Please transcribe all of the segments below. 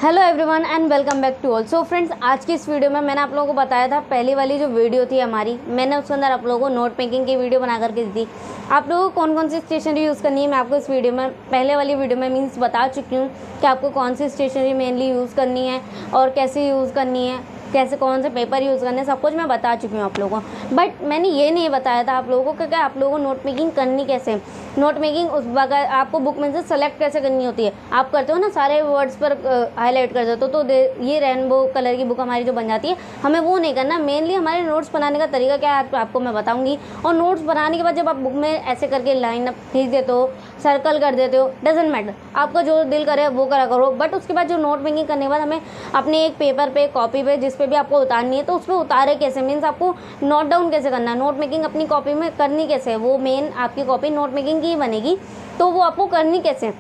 Hello everyone and welcome back to all. So friends, आज की इस वीडियो में मैंने आप लोगों को बताया था, पहली वाली जो वीडियो थी हमारी, मैंने उसके अंदर आप लोगों को नोट मेकिंग की वीडियो बना करके दी थी। आप लोगों को कौन कौन सी स्टेशनरी यूज़ करनी है मैं आपको इस वीडियो में, पहले वाली वीडियो में मीन्स बता चुकी हूँ कि आपको कौन सी स्टेशनरी मेनली यूज़ करनी है और कैसे यूज़ करनी है, कैसे कौन से पेपर यूज़ करने, सब कुछ मैं बता चुकी हूँ आप लोगों को। बट मैंने ये नहीं बताया था आप लोगों को कि आप लोगों को नोट मेकिंग करनी कैसे, नोट मेकिंग उस बगैर आपको बुक में से सेलेक्ट कैसे करनी होती है। आप करते हो ना, सारे वर्ड्स पर हाईलाइट कर देते हो तो ये रेनबो कलर की बुक हमारी जो बन जाती है, हमें वो नहीं करना। मेनली हमारे नोट्स बनाने का तरीका क्या है आपको मैं बताऊँगी। और नोट्स बनाने के बाद जब आप बुक में ऐसे करके लाइन अप खींच देते हो, सर्कल कर देते हो, डजेंट मैटर, आपका जो दिल करे वो करा करो। बट उसके बाद जो नोट मेकिंग करने के बाद हमें अपने एक पेपर पे, कॉपी पे, जिस पे भी आपको उतारनी है, तो उस पर उतारे कैसे, मीन्स आपको नोट डाउन कैसे करना है, नोट मेकिंग अपनी कॉपी में करनी कैसे है, वो मेन आपकी कॉपी नोट मेकिंग की ही बनेगी, तो वो आपको करनी कैसे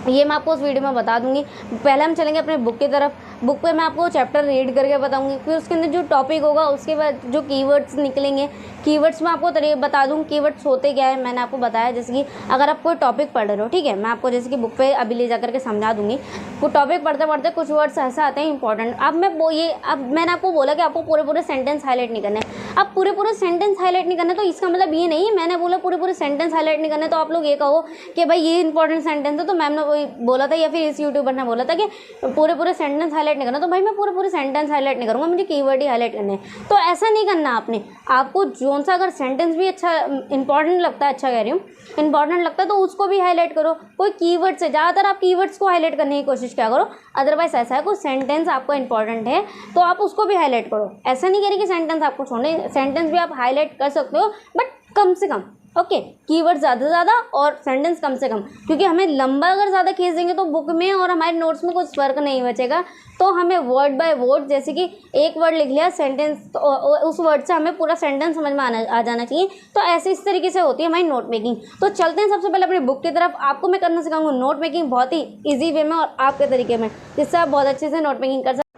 ये मैं आपको उस वीडियो में बता दूंगी। पहले हम चलेंगे अपने बुक की तरफ। बुक पे मैं आपको चैप्टर रीड करके बताऊंगी, फिर उसके अंदर जो टॉपिक होगा उसके बाद जो कीवर्ड्स निकलेंगे, कीवर्ड्स में आपको बता दूँ कीवर्ड्स होते क्या है। मैंने आपको बताया जैसे कि अगर आप कोई टॉपिक पढ़ रहे हो, ठीक है, मैं आपको जैसे कि बुक पे अभी ले जा करके समझा दूंगी। वो टॉपिक पढ़ते पढ़ते कुछ वर्ड्स ऐसा आते हैं इंपॉर्टेंट। अब मैंने आपको बोला कि आपको पूरे सेंटेंस हाईलाइट नहीं करने। अब पूरे सेंटेंस हाईलाइट नहीं करना, तो इसका मतलब ये नहीं है मैंने बोला पूरे सेंटेंस हाईलाइट नहीं करने तो आप लोग ये कहो कि भाई ये इंपॉर्टेंट सेंटेंस है, तो मैम ने बोला था या फिर इस यूट्यूबर ने बोला था कि पूरे सेंटेंस हाईलाइट नहीं करना, तो भाई मैं पूरे सेंटेंस हाईलाइट नहीं करूँगा, मुझे कीवर्ड ही हाईलाइट करने हैं। तो ऐसा नहीं करना आपने। आपको जोन सा अगर सेंटेंस भी अच्छा इंपॉर्टेंट लगता है, अच्छा कह रही हूँ, इंपॉर्टेंट लगता है, तो उसको भी हाईलाइट करो। कोई कीवर्ड से ज़्यादातर आप कीवर्ड्स को हाईलाइट करने की कोशिश क्या करो। अदरवाइज ऐसा है कोई सेंटेंस आपको इंपॉर्टेंट है तो आप उसको भी हाईलाइट करो। ऐसा नहीं करें कि सेंटेंस आपको छोड़ने, सेंटेंस भी आप हाईलाइट कर सकते हो बट कम से कम। ओके, कीवर्ड ज़्यादा से ज़्यादा और सेंटेंस कम से कम, क्योंकि हमें लंबा अगर ज़्यादा खींच देंगे तो बुक में और हमारे नोट्स में कुछ फ़र्क नहीं बचेगा। तो हमें वर्ड बाय वर्ड, जैसे कि एक वर्ड लिख लिया सेंटेंस, तो उस वर्ड से हमें पूरा सेंटेंस समझ में आ जाना चाहिए। तो ऐसे इस तरीके से होती है हमारी नोट मेकिंग। तो चलते हैं सबसे पहले अपनी बुक की तरफ। आपको मैं करना सिखाऊंगा नोट मेकिंग बहुत ही ईजी वे में और आपके तरीके में, जिससे आप बहुत अच्छे से नोट मेकिंग कर सकते।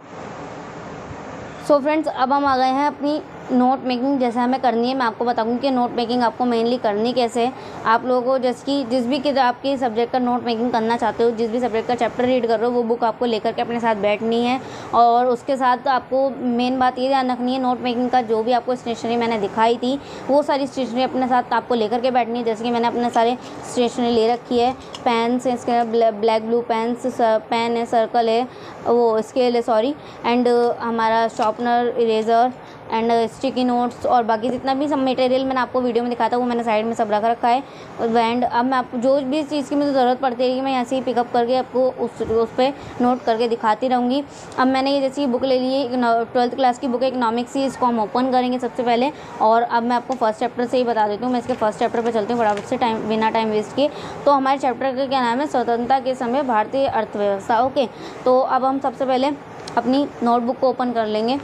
सो फ्रेंड्स, अब हम आ गए हैं अपनी नोट मेकिंग जैसे हमें करनी है। मैं आपको बताऊंगी कि नोट मेकिंग आपको मेनली करनी कैसे है। आप लोगों को जैसे कि जिस भी किताब के सब्जेक्ट का नोट मेकिंग करना चाहते हो, जिस भी सब्जेक्ट का चैप्टर रीड कर रहे हो, वो बुक आपको लेकर के अपने साथ बैठनी है। और उसके साथ आपको मेन बात ये ध्यान रखनी है, नोट मेकिंग का जो भी आपको स्टेशनरी मैंने दिखाई थी वो सारी स्टेशनरी अपने साथ आपको लेकर के बैठनी है। जैसे कि मैंने अपने सारे स्टेशनरी ले रखी है। पेन्स है, इसके ब्लैक ब्लू पेन्स, पेन है, सर्कल है, वो स्केल है सॉरी, एंड हमारा sharpener, eraser and sticky notes और बाकी जितना भी सब मटेरियल मैंने आपको वीडियो में दिखाया था वो मैंने साइड में सब रख रखा है। एंड अब मैं आपको जो भी चीज़ की मुझे ज़रूरत पड़ती है मैं ऐसे ही पिकअप करके आपको उस पर नोट करके दिखाती रहूँगी। अब मैंने ये जैसी बुक ले ली है, 12th क्लास की बुक है इकोनॉमिक्स की, इसको हम ओपन करेंगे सबसे पहले। और अब मैं आपको फर्स्ट चैप्टर से ही बता देती हूँ। मैं इसके फर्स्ट चैप्टर पर चलती हूँ फटाफट से, बिना टाइम वेस्ट किए। तो हमारे चैप्टर का क्या नाम है, स्वतंत्रता के समय भारतीय अर्थव्यवस्था। ओके, तो अब हम सबसे पहले अपनी नोटबुक को ओपन कर लेंगे।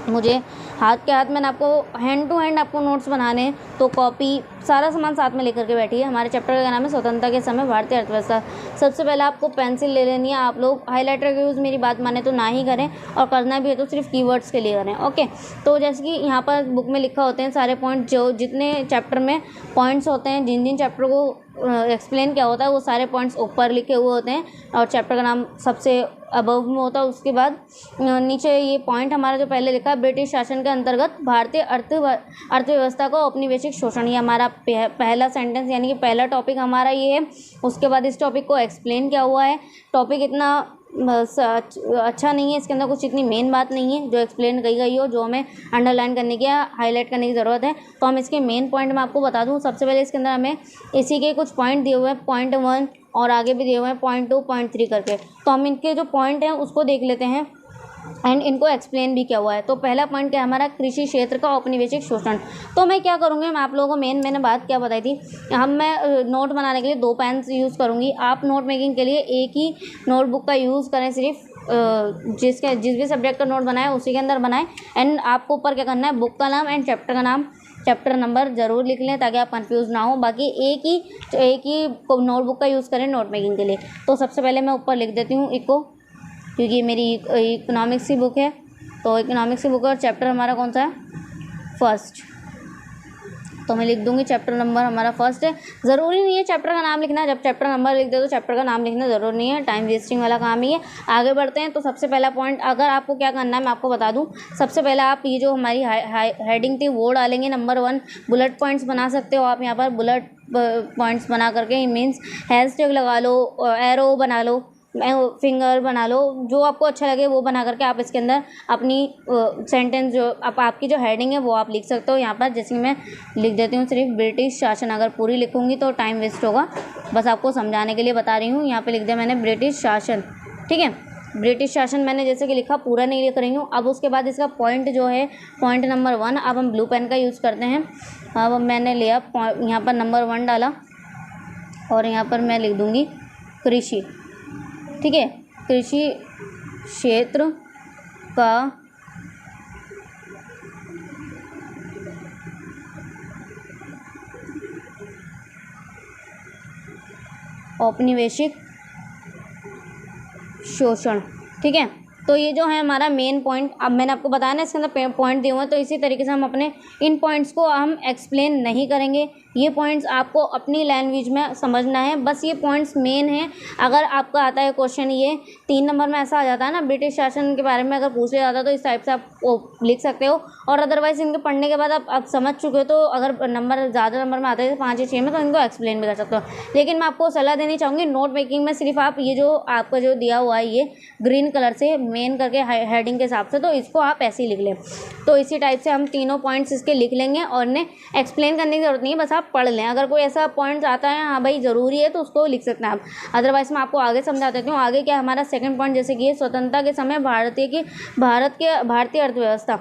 मुझे हाथ के हाथ मैंने आपको हैंड टू हैंड आपको नोट्स बनाने हैं, तो कॉपी सारा सामान साथ में लेकर के बैठिए। हमारे चैप्टर का नाम है स्वतंत्रता के समय भारतीय अर्थव्यवस्था। सबसे पहले आपको पेंसिल ले लेनी है। आप लोग हाइलाइटर का यूज़ मेरी बात माने तो ना ही करें, और करना भी है तो सिर्फ कीवर्ड्स के लिए करें। ओके, तो जैसे कि यहाँ पर बुक में लिखा होते हैं सारे पॉइंट, जो जितने चैप्टर में पॉइंट्स होते हैं, जिन जिन चैप्टर को एक्सप्लेन क्या होता है वो सारे पॉइंट्स ऊपर लिखे हुए होते हैं और चैप्टर का नाम सबसे अबव में होता है। उसके बाद नीचे ये पॉइंट हमारा जो पहले लिखा है, ब्रिटिश शासन के अंतर्गत भारतीय अर्थव्यवस्था को औपनिवेशिक शोषण, ये हमारा पहला सेंटेंस यानी कि पहला टॉपिक हमारा ये है। उसके बाद इस टॉपिक को एक्सप्लेन क्या हुआ है। टॉपिक इतना अच्छा नहीं है, इसके अंदर कुछ इतनी मेन बात नहीं है जो एक्सप्लेन की गई हो, जो हमें अंडरलाइन करने की या हाईलाइट करने की ज़रूरत है। तो हम इसके मेन पॉइंट मैं आपको बता दूं। सबसे पहले इसके अंदर हमें इसी के कुछ पॉइंट दिए हुए हैं, पॉइंट 1 और आगे भी दिए हुए हैं पॉइंट 2, पॉइंट 3 करके। तो हम इनके जो पॉइंट हैं उसको देख लेते हैं एंड इनको एक्सप्लेन भी क्या हुआ है। तो पहला पॉइंट क्या है हमारा, कृषि क्षेत्र का औपनिवेशिक शोषण। तो मैं क्या करूँगी, मैं आप लोगों को मैंने बात क्या बताई थी, मैं नोट बनाने के लिए 2 पेन्स यूज़ करूँगी। आप नोट मेकिंग के लिए एक ही नोटबुक का यूज़ करें, सिर्फ जिस भी सब्जेक्ट का नोट बनाए उसी के अंदर बनाएं। एंड आपको ऊपर क्या करना है, बुक का नाम एंड चैप्टर का नाम, चैप्टर नंबर ज़रूर लिख लें ताकि आप कंफ्यूज ना हो। बाकी एक ही नोटबुक का यूज़ करें नोट मेकिंग के लिए। तो सबसे पहले मैं ऊपर लिख देती हूँ इको, क्योंकि ये मेरी इकोनॉमिक्स की बुक है। तो इकोनॉमिक्स की बुक है और चैप्टर हमारा कौन सा है, फर्स्ट। तो मैं लिख दूंगी चैप्टर नंबर हमारा फर्स्ट है। ज़रूरी नहीं है चैप्टर का नाम लिखना, जब चैप्टर नंबर लिख दे तो चैप्टर का नाम लिखना ज़रूरी नहीं है, टाइम वेस्टिंग वाला काम ही है। आगे बढ़ते हैं। तो सबसे पहला पॉइंट अगर आपको क्या करना है मैं आपको बता दूं। सबसे पहले आप ये जो हमारी हेडिंग थी वो डालेंगे। नंबर 1 बुलेट पॉइंट्स बना सकते हो आप यहाँ पर, बुलेट पॉइंट्स बना करके मीन्स हैशटैग लगा लो, एरो बना लो, फिंगर बना लो, जो आपको अच्छा लगे वो बना करके आप इसके अंदर अपनी सेंटेंस जो आपकी जो हेडिंग है वो आप लिख सकते हो। यहाँ पर जैसे कि मैं लिख देती हूँ सिर्फ ब्रिटिश शासन, अगर पूरी लिखूँगी तो टाइम वेस्ट होगा, बस आपको समझाने के लिए बता रही हूँ। यहाँ पे लिख दिया मैंने ब्रिटिश शासन, ठीक है। ब्रिटिश शासन मैंने जैसे कि लिखा, पूरा नहीं लिख रही हूँ। अब उसके बाद इसका पॉइंट जो है पॉइंट नंबर 1, अब हम ब्लू पेन का यूज़ करते हैं। अब मैंने लिया यहाँ पर नंबर 1 डाला और यहाँ पर मैं लिख दूँगी कृषि, ठीक है। कृषि क्षेत्र का औपनिवेशिक शोषण, ठीक है। तो ये जो है हमारा मेन पॉइंट, अब मैंने आपको बताया ना इसके अंदर पॉइंट दिए हुए हैं, तो इसी तरीके से हम अपने इन पॉइंट्स को हम एक्सप्लेन नहीं करेंगे। ये पॉइंट्स आपको अपनी लैंग्वेज में समझना है, बस ये पॉइंट्स मेन हैं। अगर आपका आता है क्वेश्चन ये 3 नंबर में ऐसा आ जाता है ना, ब्रिटिश शासन के बारे में अगर पूछ लिया जाता है तो इस टाइप से आप लिख सकते हो। और अदरवाइज़ इनके पढ़ने के बाद आप समझ चुके हो, तो अगर नंबर ज़्यादा नंबर में आते हैं 5 या 6 में, तो इनको एक्सप्लेन भी कर सकते हो। लेकिन मैं आपको सलाह देनी चाहूँगी, नोट मेकिंग में सिर्फ आप ये जो आपका जो दिया हुआ है ये ग्रीन कलर से मेन करके हेडिंग के हिसाब से, तो इसको आप ऐसे ही लिख लें। तो इसी टाइप से हम तीनों पॉइंट्स इसके लिख लेंगे और इन्हें एक्सप्लेन करने की ज़रूरत नहीं है, बस आप पढ़ लें। अगर कोई ऐसा पॉइंट आता है हाँ भाई ज़रूरी है तो उसको लिख सकते हैं आप, अदरवाइज़ मैं आपको आगे समझा देती हूँ। आगे क्या हमारा सेकंड पॉइंट, जैसे कि ये स्वतंत्रता के समय भारतीय अर्थव्यवस्था,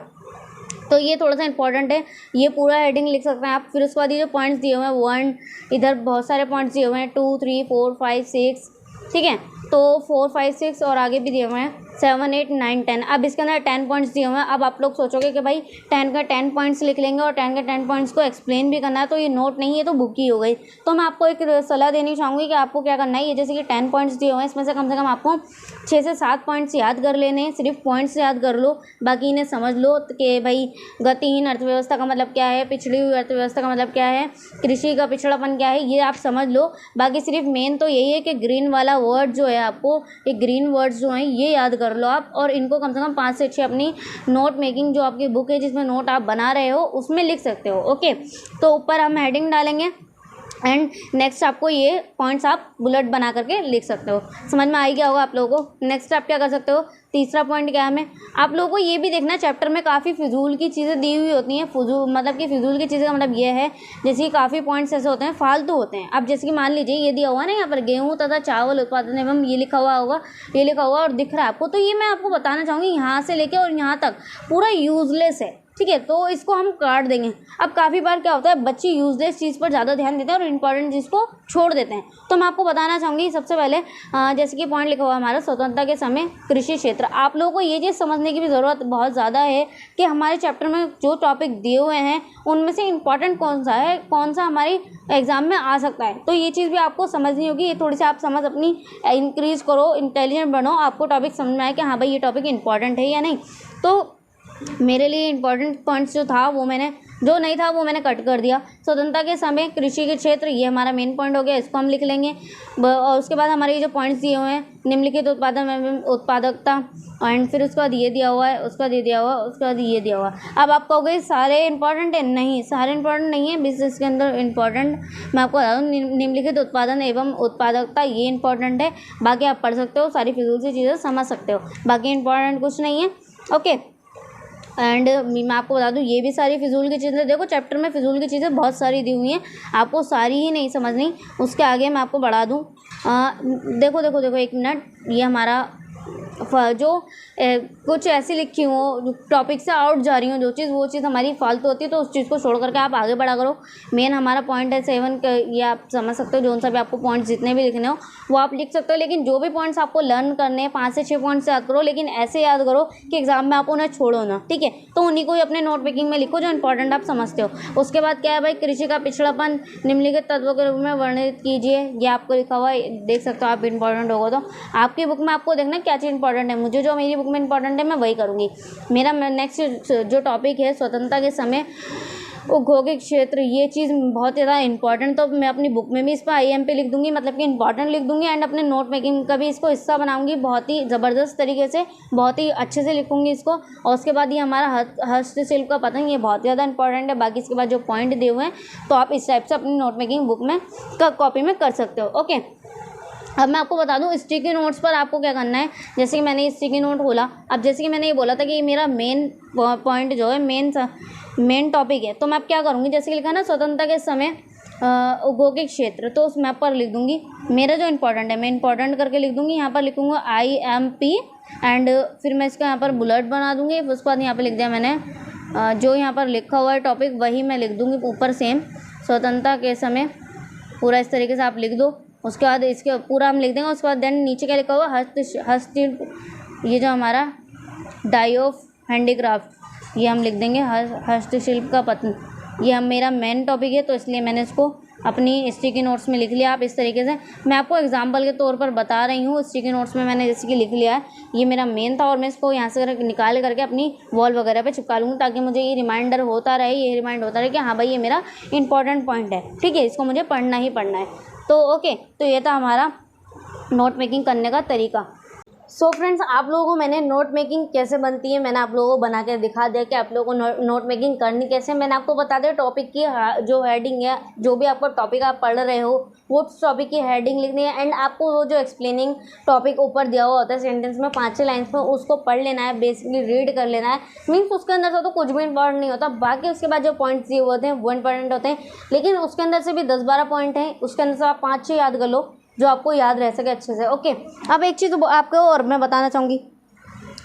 तो ये थोड़ा सा इंपॉर्टेंट है, ये पूरा हेडिंग लिख सकते हैं आप। फिर उसके बाद ये जो पॉइंट्स दिए हुए हैं 1, इधर बहुत सारे पॉइंट्स दिए हुए हैं 2, 3, 4, 5, 6, ठीक है। तो 4, 5, 6 और आगे भी दिए हुए हैं 7, 8, 9, 10। अब इसके अंदर 10 पॉइंट्स दिए हुए हैं। अब आप लोग सोचोगे कि भाई 10 का 10 पॉइंट्स लिख लेंगे और 10 के 10 पॉइंट्स को एक्सप्लेन भी करना है, तो ये नोट नहीं है तो बुक ही हो गई। तो मैं आपको एक सलाह देनी चाहूँगी कि आपको क्या करना है, ये जैसे कि 10 पॉइंट्स दिए हुए हैं, इसमें से कम आपको 6 से 7 पॉइंट्स याद कर लेने हैं। सिर्फ पॉइंट्स याद कर लो, बाकी इन्हें समझ लो कि भाई गतिहीन अर्थव्यवस्था का मतलब क्या है, पिछड़ी हुई अर्थव्यवस्था का मतलब क्या है, कृषि का पिछड़ापन क्या है, ये आप समझ लो। बाकी सिर्फ मेन तो यही है कि ग्रीन वाला वर्ड जो है, आपको ये ग्रीन वर्ड्स जो हैं ये याद कर लो आप, और इनको कम से कम 5 से 6 अपनी नोट मेकिंग जो आपकी बुक है जिसमें नोट आप बना रहे हो उसमें लिख सकते हो। ओके, तो ऊपर हम हेडिंग डालेंगे एंड नेक्स्ट आपको ये पॉइंट्स आप बुलेट बना करके लिख सकते हो। समझ में आ गया होगा आप लोगों को। नेक्स्ट आप क्या कर सकते हो, तीसरा पॉइंट क्या है, हमें आप लोगों को ये भी देखना, चैप्टर में काफ़ी फिजूल की चीज़ें दी हुई होती हैं। फिजूल मतलब कि फिजूल की चीज़ें का मतलब ये है जैसे कि काफ़ी पॉइंट्स ऐसे होते हैं फालतू होते हैं। अब जैसे कि मान लीजिए ये दिया हुआ ना यहाँ पर, गेहूँ तथा चावल उत्पादन एवं ये लिखा हुआ होगा, ये लिखा हुआ और दिख रहा है आपको, तो ये मैं आपको बताना चाहूँगी यहाँ से लेके और यहाँ तक पूरा यूजलेस है, ठीक है। तो इसको हम काट देंगे। अब काफ़ी बार क्या होता है, बच्चे यूजलेस चीज़ पर ज़्यादा ध्यान देते हैं और इंपॉर्टेंट चीज़ को छोड़ देते हैं। तो मैं आपको बताना चाहूँगी सबसे पहले जैसे कि पॉइंट लिखा हुआ हमारा स्वतंत्रता के समय कृषि क्षेत्र। आप लोगों को ये चीज़ समझने की भी ज़रूरत बहुत ज़्यादा है कि हमारे चैप्टर में जो टॉपिक दिए हुए हैं उनमें से इंपॉर्टेंट कौन सा है, कौन सा हमारी एग्ज़ाम में आ सकता है। तो ये चीज़ भी आपको समझनी होगी। ये थोड़ी सी आप समझ अपनी इंक्रीज़ करो, इंटेलिजेंट बनो, आपको टॉपिक समझ में आए कि हाँ भाई ये टॉपिक इंपॉर्टेंट है या नहीं। तो मेरे लिए इंपॉर्टेंट पॉइंट्स जो था वो मैंने, जो नहीं था वो मैंने कट कर दिया। स्वतंत्रता के समय कृषि के क्षेत्र, ये हमारा मेन पॉइंट हो गया, इसको हम लिख लेंगे। और उसके बाद हमारे ये जो पॉइंट्स दिए हुए हैं, निम्नलिखित उत्पादन एवं उत्पादकता, एंड फिर उसके बाद ये दिया हुआ है, उसके बाद ये दिया हुआ, उसके बाद ये दिया हुआ। अब आप कहोगे सारे इंपॉर्टेंट है, नहीं सारे इंपॉर्टेंट नहीं है, बिजनेस के अंदर इंपॉर्टेंट मैं आपको बता दूँ, निम्नलिखित उत्पादन एवं उत्पादकता ये इंपॉर्टेंट है। बाकी आप पढ़ सकते हो, सारी फिजूल सी चीज़ें समझ सकते हो, बाकी इंपॉर्टेंट कुछ नहीं है। ओके, एंड मैं आपको बता दूं ये भी सारी फिजूल की चीज़ें, देखो चैप्टर में फिजूल की चीज़ें बहुत सारी दी हुई हैं, आपको सारी ही नहीं समझनी। उसके आगे मैं आपको बढ़ा दूं, देखो देखो देखो एक मिनट, ये हमारा जो कुछ ऐसी लिखी हो टॉपिक से आउट जा रही हो जो चीज़, वो चीज़ हमारी फालतू होती है, तो उस चीज़ को छोड़ करके आप आगे बढ़ा करो। मेन हमारा पॉइंट है 7, ये आप समझ सकते हो, जो सा भी आपको पॉइंट्स जितने भी लिखने हो वो आप लिख सकते हो। लेकिन जो भी पॉइंट्स आपको लर्न करने हैं 5 से 6 पॉइंट्स याद करो, लेकिन ऐसे याद करो कि एग्जाम में आप उन्हें छोड़ो ना, ठीक है। तो उन्हीं को ही अपने नोट मेकिंग में लिखो जो इंपॉर्टेंट आप समझते हो। उसके बाद क्या है भाई, कृषि का पिछड़ापन निम्नलिखित तत्वों के रूप में वर्णित कीजिए, ये आपको लिखा हुआ है, देख सकते हो आप, इंपॉर्टेंट होगा तो आपकी बुक में आपको देखना क्या चीज़ इंपॉर्टेंट है। मुझे जो मेरी बुक में इंपॉर्टेंट है मैं वही करूँगी। मेरा नेक्स्ट जो टॉपिक है स्वतंत्रता के समय औद्योगिक क्षेत्र, ये चीज़ बहुत ज़्यादा इंपॉर्टेंट, तो मैं अपनी बुक में भी इस पर IM पे लिख दूंगी, मतलब कि इंपॉर्टेंट लिख दूंगी। एंड अपने नोट मेकिंग का भी इसको हिस्सा बनाऊंगी, बहुत ही ज़बरदस्त तरीके से, बहुत ही अच्छे से लिखूंगी इसको। और उसके बाद ये हमारा हस्तशिल्प का पतंग, ये बहुत ज़्यादा इंपॉर्टेंट है। बाकी इसके बाद जो पॉइंट दिए हुए हैं तो आप इस टाइप से अपनी नोट मेकिंग बुक में कॉपी में कर सकते हो। ओके, अब मैं आपको बता दूं स्टिकी नोट्स पर आपको क्या करना है। जैसे कि मैंने स्टिकी नोट खोला, अब जैसे कि मैंने ये बोला था कि ये मेरा मेन पॉइंट जो है, मेन टॉपिक है, तो मैं अब क्या करूँगी, जैसे कि लिखा ना स्वतंत्रता के समय औद्योगिक क्षेत्र, तो उस मैप पर लिख दूंगी मेरा जो इंपॉर्टेंट है, मैं इंपॉर्टेंट करके लिख दूंगी। यहाँ पर लिखूंगा IMP एंड फिर मैं इसका यहाँ पर बुलेट बना दूंगी। फिर उसके बाद यहाँ पर लिख दिया मैंने जो यहाँ पर लिखा हुआ है टॉपिक, वही मैं लिख दूंगी ऊपर सेम, स्वतंत्रता के समय, पूरा इस तरीके से आप लिख दो। उसके बाद इसके पूरा हम लिख देंगे। उसके बाद देन नीचे क्या लिखा हुआ, हस्तशिल्प, ये जो हमारा डाई ऑफ हैंडीक्राफ्ट, ये हम लिख देंगे हस्तशिल्प का पतन। ये हम मेरा मेन टॉपिक है, तो इसलिए मैंने इसको अपनी स्टिकी नोट्स में लिख लिया। आप इस तरीके से, मैं आपको एग्जांपल के तौर पर बता रही हूँ, स्टिकी नोट्स में मैंने जैसे कि लिख लिया है, ये मेरा मेन था और मैं इसको यहाँ से निकाल करके अपनी वॉल वगैरह पे चिपका लूँगी, ताकि मुझे ये रिमाइंडर होता रहे, ये रिमाइंड होता रहे कि हाँ भाई ये मेरा इंपॉर्टेंट पॉइंट है, ठीक है, इसको मुझे पढ़ना ही पढ़ना है। तो ओके, तो ये था हमारा नोट मेकिंग करने का तरीका। सो फ्रेंड्स, आप लोगों को मैंने नोट मेकिंग कैसे बनती है मैंने आप लोगों को बना के दिखा दिया कि आप लोगों को नोट मेकिंग करनी कैसे। मैंने आपको बता दिया टॉपिक की जो हेडिंग है, जो भी आपको टॉपिक आप पढ़ रहे हो वो टॉपिक की हेडिंग लिखनी है। एंड आपको वो जो एक्सप्लेनिंग टॉपिक ऊपर दिया हुआ होता है सेंटेंस में 5-6 लाइन्स में, उसको पढ़ लेना है, बेसिकली रीड कर लेना है। मीन्स उसके अंदर से तो कुछ भी इंपॉर्टेंट नहीं होता, बाकी उसके बाद जो पॉइंट्स दिए होते हैं वो इंपॉर्टेंट होते हैं, लेकिन उसके अंदर से भी 10-12 पॉइंट हैं, उसके अंदर से आप 5-6 याद कर लो जो आपको याद रह सके अच्छे से। ओके, अब एक चीज़ आपको और मैं बताना चाहूँगी,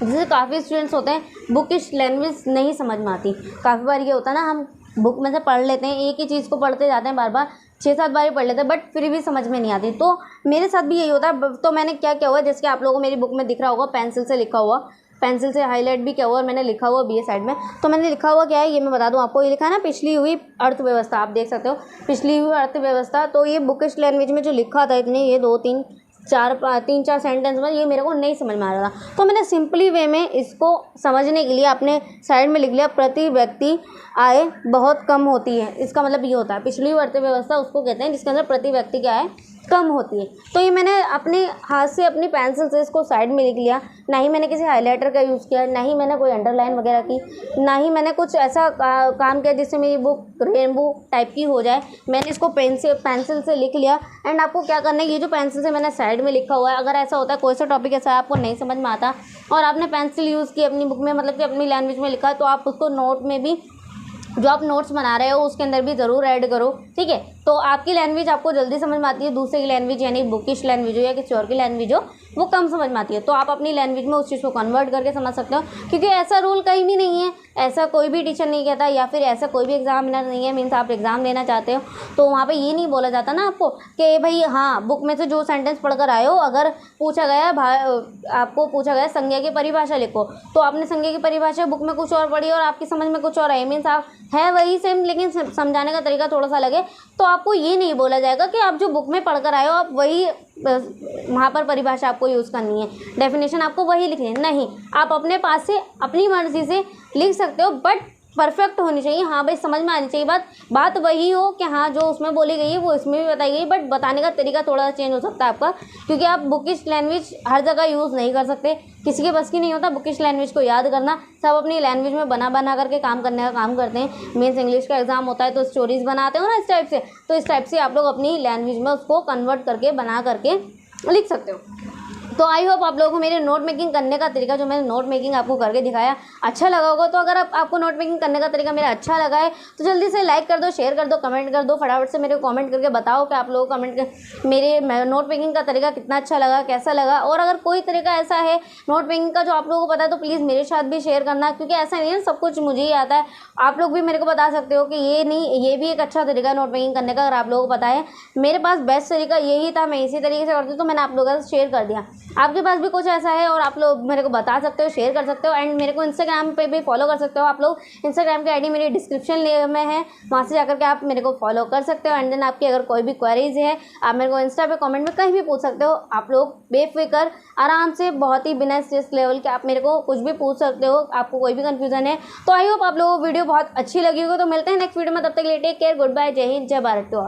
जैसे काफ़ी स्टूडेंट्स होते हैं बुकिश लैंग्वेज नहीं समझ में आती। काफ़ी बार ये होता है ना, हम बुक में से पढ़ लेते हैं, एक ही चीज़ को पढ़ते जाते हैं, बार बार 6-7 बार ही पढ़ लेते हैं, बट फिर भी समझ में नहीं आती। तो मेरे साथ भी यही होता है। तो मैंने क्या किया हुआ है, जैसे कि आप लोगों को मेरी बुक में दिख रहा होगा पेंसिल से लिखा हुआ, पेंसिल से हाईलाइट भी किया हुआ और मैंने लिखा हुआ भी है साइड में। तो मैंने लिखा हुआ क्या है ये मैं बता दूं आपको, ये लिखा है ना पिछली हुई अर्थव्यवस्था, आप देख सकते हो पिछली हुई अर्थव्यवस्था। तो ये बुकिश लैंग्वेज में जो लिखा था इतने, ये 3-4 सेंटेंस में, ये मेरे को नहीं समझ में आ रहा था, तो मैंने सिंपली वे में इसको समझने के लिए अपने साइड में लिख लिया, प्रति व्यक्ति आय बहुत कम होती है। इसका मतलब ये होता है पिछली अर्थव्यवस्था उसको कहते हैं जिसके अंदर प्रति व्यक्ति की आय कम होती है। तो ये मैंने अपने हाथ से अपनी पेंसिल से इसको साइड में लिख लिया, ना ही मैंने किसी हाइलाइटर का यूज़ किया, ना ही मैंने कोई अंडरलाइन वगैरह की, ना ही मैंने कुछ ऐसा काम किया जिससे मेरी बुक रेनबो टाइप की हो जाए। मैंने इसको पेंसिल से लिख लिया। एंड आपको क्या करना है, ये जो पेंसिल से मैंने साइड में लिखा हुआ है, अगर ऐसा होता है कोई सा टॉपिक ऐसा आपको नहीं समझ में आता और आपने पेंसिल यूज़ की अपनी बुक में, मतलब कि अपनी लैंग्वेज में लिखा, तो आप उसको नोट में भी, जो आप नोट्स बना रहे हो उसके अंदर भी ज़रूर ऐड करो, ठीक है। तो आपकी लैंग्वेज आपको जल्दी समझ में आती है, दूसरे की लैंग्वेज यानी बुकिश लैंग्वेज हो या किसी और की लैंग्वेज हो वो कम समझ में आती है। तो आप अपनी लैंग्वेज में उस चीज़ को कन्वर्ट करके समझ सकते हो, क्योंकि ऐसा रूल कहीं भी नहीं है, ऐसा कोई भी टीचर नहीं कहता, या फिर ऐसा कोई भी एग्जामिनर नहीं है। मीन्स आप एग्ज़ाम देना चाहते हो तो वहाँ पे ये नहीं बोला जाता ना आपको कि भाई हाँ बुक में से जो सेंटेंस पढ़कर आए हो, अगर पूछा गया आपको पूछा गया संज्ञा की परिभाषा लिखो, तो आपने संज्ञा की परिभाषा बुक में कुछ और पढ़ी और आपकी समझ में कुछ और है। मीन्स आप है वही सेम, लेकिन समझाने का तरीका थोड़ा सा लगे, तो आपको ये नहीं बोला जाएगा कि आप जो बुक में पढ़कर आए हो आप वही वहाँ पर परिभाषा आपको यूज़ करनी है, डेफिनेशन आपको वही लिखनी है। नहीं, आप अपने पास से अपनी मर्जी से लिख सकते हो, बट परफेक्ट होनी चाहिए। हाँ भाई समझ में आनी चाहिए बात वही हो कि हाँ जो उसमें बोली गई है वो इसमें भी बताई गई, बट बताने का तरीका थोड़ा सा चेंज हो सकता है आपका, क्योंकि आप बुकिश लैंग्वेज हर जगह यूज़ नहीं कर सकते, किसी के बस की नहीं होता बुकिश लैंग्वेज को याद करना। सब अपनी लैंग्वेज में बना करके काम करने का काम करते हैं। मीन्स इंग्लिश का एग्जाम होता है तो स्टोरीज बनाते हो ना इस टाइप से, तो इस टाइप से आप लोग अपनी लैंग्वेज में उसको कन्वर्ट करके बना करके लिख सकते हो। तो आई होप आप लोगों को मेरे नोट मेकिंग करने का तरीका, जो मैंने नोट मेकिंग आपको करके दिखाया, अच्छा लगा होगा। तो अगर आपको नोट मेकिंग करने का तरीका मेरा अच्छा लगा है तो जल्दी से लाइक कर दो, शेयर कर दो, कमेंट कर दो, फटाफट से मेरे को कमेंट करके बताओ कि आप लोगों को मेरे नोट मेकिंग का तरीका कितना अच्छा लगा, कैसा लगा। और अगर कोई तरीका ऐसा है नोट मेकिंग का जो आप लोगों को पता है तो प्लीज़ मेरे साथ भी शेयर करना, क्योंकि ऐसा नहीं है सब कुछ मुझे ही आता है। आप लोग भी मेरे को बता सकते हो कि ये भी एक अच्छा तरीका है नोट मेकिंग करने का, अगर आप लोगों को पता है। मेरे पास बेस्ट तरीका यही था, मैं इसी तरीके से करती हूँ, तो मैंने आप लोगों से शेयर कर दिया। आपके पास भी कुछ ऐसा है और आप लोग मेरे को बता सकते हो, शेयर कर सकते हो। एंड मेरे को इंस्टाग्राम पे भी फॉलो कर सकते हो आप लोग। इंस्टाग्राम की आईडी मेरी डिस्क्रिप्शन में है, वहाँ से जाकर के आप मेरे को फॉलो कर सकते हो। एंड देन आपकी अगर कोई भी क्वेरीज है आप मेरे को इंस्टा पे कमेंट में कहीं भी पूछ सकते हो। आप लोग बेफिक्र आराम से, बहुत ही बिना स्ट्रेस लेवल के आप मेरे को कुछ भी पूछ सकते हो। आपको कोई भी कंफ्यूजन है तो आई होप आप लोगों को वीडियो बहुत अच्छी लगी होगी। तो मिलते हैं नेक्स्ट वीडियो में, तब तक के लिए टेक केयर, गुड बाय, जय हिंद, जय भारत टू ऑल।